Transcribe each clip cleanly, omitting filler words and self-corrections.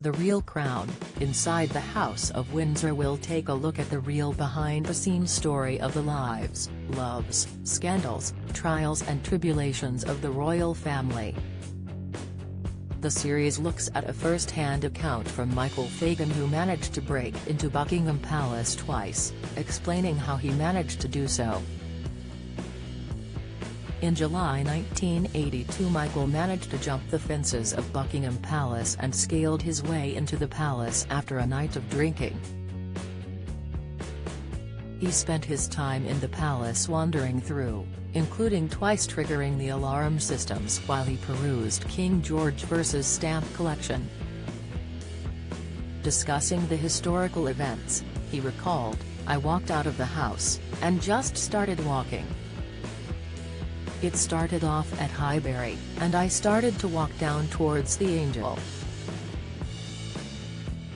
The Real Crown, Inside the House of Windsor will take a look at the real behind-the-scenes story of the lives, loves, scandals, trials and tribulations of the royal family. The series looks at a first-hand account from Michael Fagan, who managed to break into Buckingham Palace twice, explaining how he managed to do so. In July 1982, Michael managed to jump the fences of Buckingham Palace and scaled his way into the palace after a night of drinking. He spent his time in the palace wandering through, including twice triggering the alarm systems while he perused King George vs. stamp collection. Discussing the historical events, he recalled, "I walked out of the house, and just started walking. It started off at Highbury, and I started to walk down towards the Angel,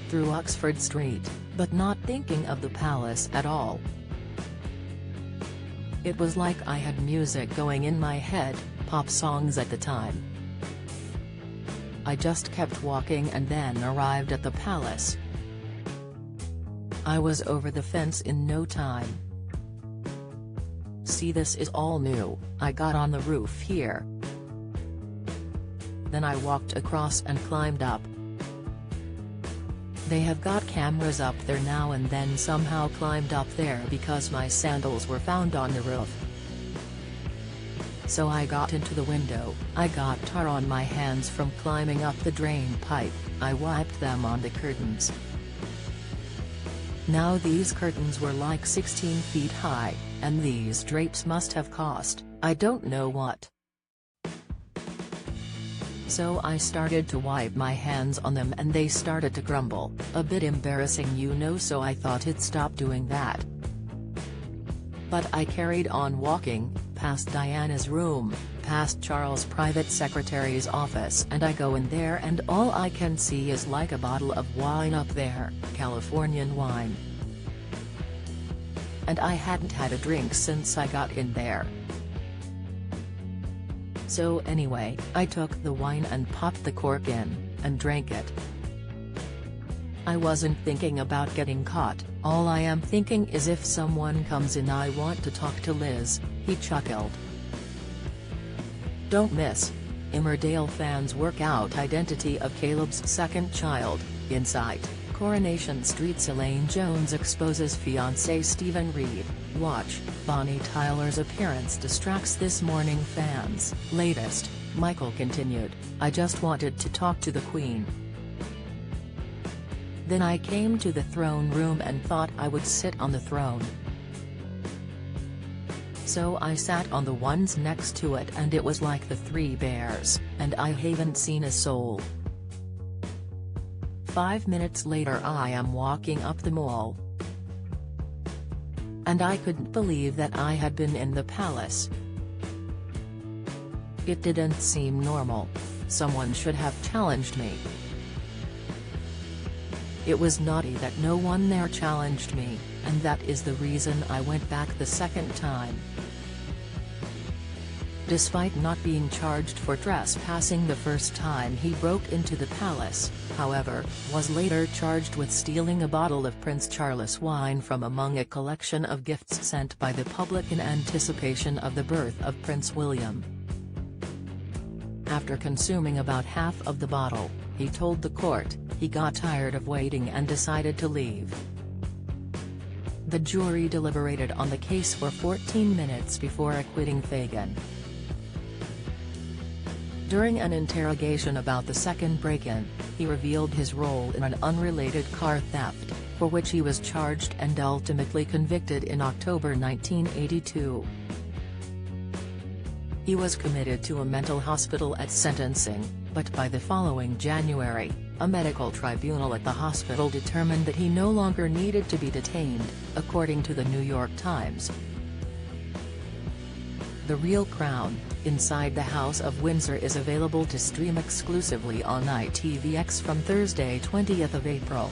through Oxford Street, but not thinking of the palace at all. It was like I had music going in my head, pop songs at the time. I just kept walking and then arrived at the palace. I was over the fence in no time. See, this is all new. I got on the roof here. Then I walked across and climbed up. They have got cameras up there now, and then somehow climbed up there because my sandals were found on the roof. So I got into the window, I got tar on my hands from climbing up the drain pipe, I wiped them on the curtains. Now these curtains were like 16 feet high, and these drapes must have cost, I don't know what. So I started to wipe my hands on them and they started to crumble, a bit embarrassing, you know, so I thought it'd stop doing that. But I carried on walking, past Diana's room, past Charles' private secretary's office, and I go in there and all I can see is like a bottle of wine up there, Californian wine. And I hadn't had a drink since I got in there. So anyway, I took the wine and popped the cork in, and drank it. I wasn't thinking about getting caught, all I am thinking is if someone comes in I want to talk to Liz," he chuckled. Don't miss. Emmerdale fans work out identity of Caleb's second child, Insight, Coronation Street's Elaine Jones exposes fiancé Stephen Reed, watch, Bonnie Tyler's appearance distracts This Morning fans. Latest, Michael continued, "I just wanted to talk to the Queen. Then I came to the throne room and thought I would sit on the throne. So I sat on the ones next to it and it was like the Three Bears, and I haven't seen a soul. 5 minutes later I am walking up the mall. And I couldn't believe that I had been in the palace. It didn't seem normal. Someone should have challenged me. It was naughty that no one there challenged me, and that is the reason I went back the second time." Despite not being charged for trespassing the first time he broke into the palace, however, was later charged with stealing a bottle of Prince Charles wine from among a collection of gifts sent by the public in anticipation of the birth of Prince William. After consuming about half of the bottle, he told the court, he got tired of waiting and decided to leave. The jury deliberated on the case for 14 minutes before acquitting Fagan. During an interrogation about the second break-in, he revealed his role in an unrelated car theft, for which he was charged and ultimately convicted in October 1982. He was committed to a mental hospital at sentencing, but by the following January, a medical tribunal at the hospital determined that he no longer needed to be detained, according to the New York Times. The Real Crown, Inside the House of Windsor is available to stream exclusively on ITVX from Thursday 20th of April.